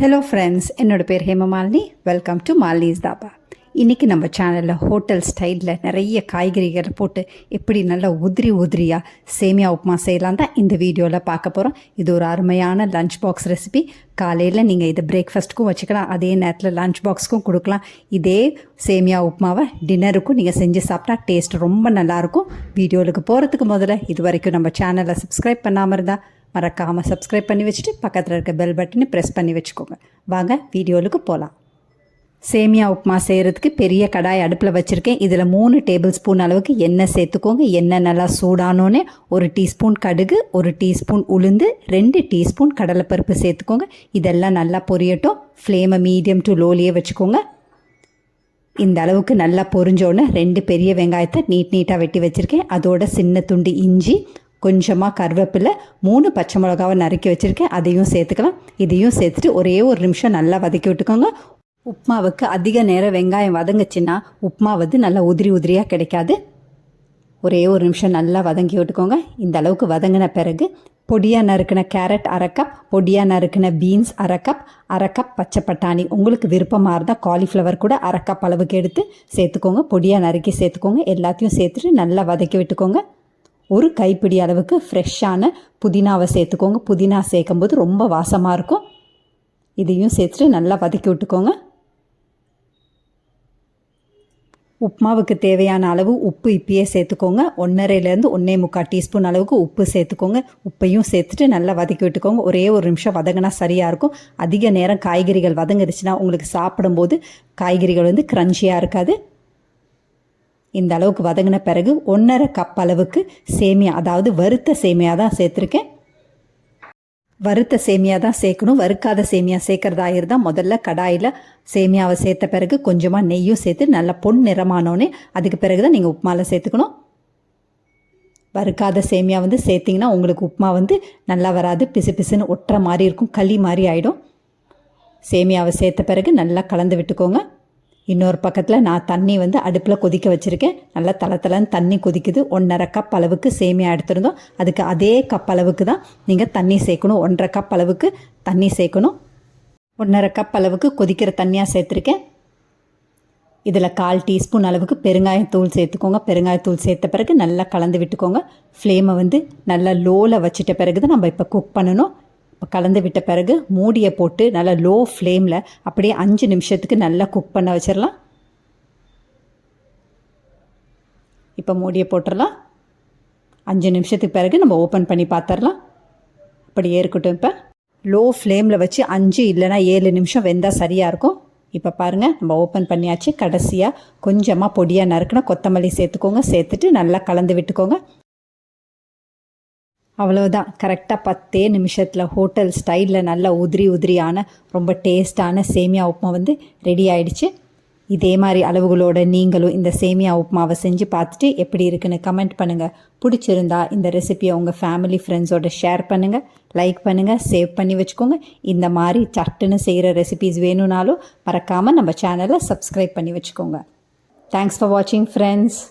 Hello friends, என்னோடய பேர் Hemamalini. Welcome to Malini's Dhaba. இன்றைக்கி நம்ம சேனலில் ஹோட்டல் ஸ்டைலில் நிறைய காய்கறிகளை போட்டு எப்படி நல்லா உதிரியாக சேமியா உப்புமா செய்யலாம் தான் இந்த வீடியோவில் பார்க்க போகிறோம். இது ஒரு அருமையான லஞ்ச் பாக்ஸ் ரெசிபி. காலையில் நீங்கள் இதை பிரேக்ஃபாஸ்ட்டுக்கும் வச்சுக்கலாம், அதே நேரத்தில் லஞ்ச் பாக்ஸுக்கும் கொடுக்கலாம். இதே சேமியா உப்புமாவை டின்னருக்கும் நீங்கள் செஞ்சு சாப்பிட்டா டேஸ்ட் ரொம்ப நல்லாயிருக்கும். வீடியோவுக்கு போகிறதுக்கு முதல்ல இது வரைக்கும் நம்ம சேனலை சப்ஸ்கிரைப் பண்ணாமல் இருந்தால் மறக்காமல் சப்ஸ்கிரைப் பண்ணி வச்சுட்டு பக்கத்தில் இருக்க பெல் பட்டனை ப்ரெஸ் பண்ணி வச்சுக்கோங்க. வாங்க வீடியோவுக்கு போகலாம். சேமியா உப்புமா செய்கிறதுக்கு பெரிய கடாய் அடுப்பில் வச்சுருக்கேன். இதில் 3 டேபிள் ஸ்பூன் அளவுக்கு எண்ணெய் சேர்த்துக்கோங்க. எண்ணெய் நல்லா சூடானோன்னே 1 டீஸ்பூன் கடுகு, 1 டீஸ்பூன் உளுந்து, 2 டீஸ்பூன் கடலைப்பருப்பு சேர்த்துக்கோங்க. இதெல்லாம் நல்லா பொரியட்டும். ஃப்ளேமை மீடியம் டு லோலியே வச்சுக்கோங்க. இந்த அளவுக்கு நல்லா பொரிஞ்சோன்னு 2 பெரிய வெங்காயத்தை நீட்டாக வெட்டி வச்சுருக்கேன். அதோட சின்ன துண்டு இஞ்சி, கொஞ்சமாக கருவேப்பிலை, 3 பச்சை மிளகாவை நறுக்கி வச்சுருக்கேன், அதையும் சேர்த்துக்கலாம். இதையும் சேர்த்துட்டு ஒரே ஒரு நிமிஷம் நல்லா வதக்கி விட்டுக்கோங்க. உப்புமாவுக்கு அதிக நேரம் வெங்காயம் வதங்குச்சுன்னா உப்புமா நல்லா உதிரியாக கிடைக்காது. ஒரே ஒரு நிமிஷம் நல்லா வதங்கி விட்டுக்கோங்க. இந்த அளவுக்கு வதங்கின பிறகு பொடியாக நறுக்கின கேரட் 1/2 கப், பொடியாக நறுக்கின பீன்ஸ் 1/2 கப், 1/2 கப் பச்சை பட்டாணி, உங்களுக்கு விருப்பமாக இருந்தால் காலிஃப்ளவர் கூட 1/2 கப் அளவுக்கு எடுத்து சேர்த்துக்கோங்க. பொடியாக நறுக்கி சேர்த்துக்கோங்க. எல்லாத்தையும் சேர்த்துட்டு நல்லா வதக்கி விட்டுக்கோங்க. ஒரு கைப்பிடி அளவுக்கு ஃப்ரெஷ்ஷான புதினாவை சேர்த்துக்கோங்க. புதினா சேர்க்கும்போது ரொம்ப வாசமாக இருக்கும். இதையும் சேர்த்துட்டு நல்லா வதக்கி விட்டுக்கோங்க. உப்புமாவுக்கு தேவையான அளவு உப்பு இப்பயே சேர்த்துக்கோங்க. 1.5லேருந்து 1.25 டீஸ்பூன் அளவுக்கு உப்பு சேர்த்துக்கோங்க. உப்பையும் சேர்த்துட்டு நல்லா வதக்கி விட்டுக்கோங்க. ஒரே ஒரு நிமிஷம் வதங்கினா சரியாக இருக்கும். அதிக நேரம் காய்கறிகள் வதங்கிடுச்சுன்னா உங்களுக்கு சாப்பிடும்போது காய்கறிகள் க்ரன்ச்சியாக இருக்காது. இந்த அளவுக்கு வதங்கின பிறகு 1.5 கப் அளவுக்கு சேமியா, அதாவது வறுத்த சேமியா தான் சேர்த்துருக்கேன். வறுத்த சேமியா தான் சேர்க்கணும். வறுக்காத சேமியா சேர்க்குறதா இருந்தால் முதல்ல கடாயில் சேமியாவை சேர்த்த பிறகு கொஞ்சமாக நெய்யும் சேர்த்து நல்லா பொன் நிறமானோன்னே அதுக்கு பிறகு தான் நீங்கள் உப்புமாவில் சேர்த்துக்கணும். வறுக்காத சேமியா சேர்த்திங்கன்னா உங்களுக்கு உப்புமா நல்லா வராது. பிசு பிசுன்னு ஒட்டுற மாதிரி இருக்கும், களி மாதிரி ஆகிடும். சேமியாவை சேர்த்த பிறகு நல்லா கலந்து விட்டுக்கோங்க. இன்னொரு பக்கத்தில் நான் தண்ணி அடுப்பில் கொதிக்க வச்சுருக்கேன். நல்லா தளன்னு தண்ணி கொதிக்குது. 1.5 கப் அளவுக்கு சேமியா எடுத்துருந்தோம். அதுக்கு அதே கப் அளவுக்கு தான் நீங்கள் தண்ணி சேர்க்கணும். 1.5 கப் அளவுக்கு தண்ணி சேர்க்கணும். 1.5 கப் அளவுக்கு கொதிக்கிற தண்ணியாக சேர்த்துருக்கேன். இதில் 1/4 டீஸ்பூன் அளவுக்கு பெருங்காயத்தூள் சேர்த்துக்கோங்க. பெருங்காயத்தூள் சேர்த்த பிறகு நல்லா கலந்து விட்டுக்கோங்க. ஃப்ளேமை நல்லா லோவில் வச்சுட்ட பிறகு தான் நம்ம இப்போ குக் பண்ணணும். கலந்து விட்ட பிறகு மூடியை போட்டு நல்லா லோ ஃப்ளேமில் அப்படியே 5 நிமிஷத்துக்கு நல்லா குக் பண்ண வச்சிடலாம். இப்போ மூடியை போட்டுடலாம். 5 நிமிஷத்துக்கு பிறகு நம்ம ஓப்பன் பண்ணி பார்த்துடலாம். அப்படியே இருக்கட்டும். இப்போ லோ ஃப்ளேமில் வச்சு 5 இல்லைனா 7 நிமிஷம் வெந்தால் சரியாக இருக்கும். இப்போ பாருங்கள், நம்ம ஓப்பன் பண்ணியாச்சு. கடைசியாக கொஞ்சமாக பொடியாக நறுக்கின கொத்தமல்லி சேர்த்துக்கோங்க. சேர்த்துட்டு நல்லா கலந்து விட்டுக்கோங்க. அவ்வளோதான். கரெக்டாக 10 நிமிஷத்தில் ஹோட்டல் ஸ்டைலில் நல்லா உதிரியான ரொம்ப டேஸ்டான சேமியா உப்புமா ரெடி ஆகிடுச்சு. இதே மாதிரி அளவுகளோட நீங்களும் இந்த சேமியா உப்புமாவை செஞ்சு பார்த்துட்டு எப்படி இருக்குன்னு கமெண்ட் பண்ணுங்கள். பிடிச்சிருந்தா இந்த ரெசிபியை உங்கள் ஃபேமிலி ஃப்ரெண்ட்ஸோட ஷேர் பண்ணுங்கள், லைக் பண்ணுங்கள், சேவ் பண்ணி வச்சுக்கோங்க. இந்த மாதிரி சட்டுன்னு செய்கிற ரெசிபிஸ் வேணும்னாலும் மறக்காமல் நம்ம சேனலை சப்ஸ்கிரைப் பண்ணி வச்சுக்கோங்க. தேங்க்ஸ் ஃபார் வாட்சிங் ஃப்ரெண்ட்ஸ்.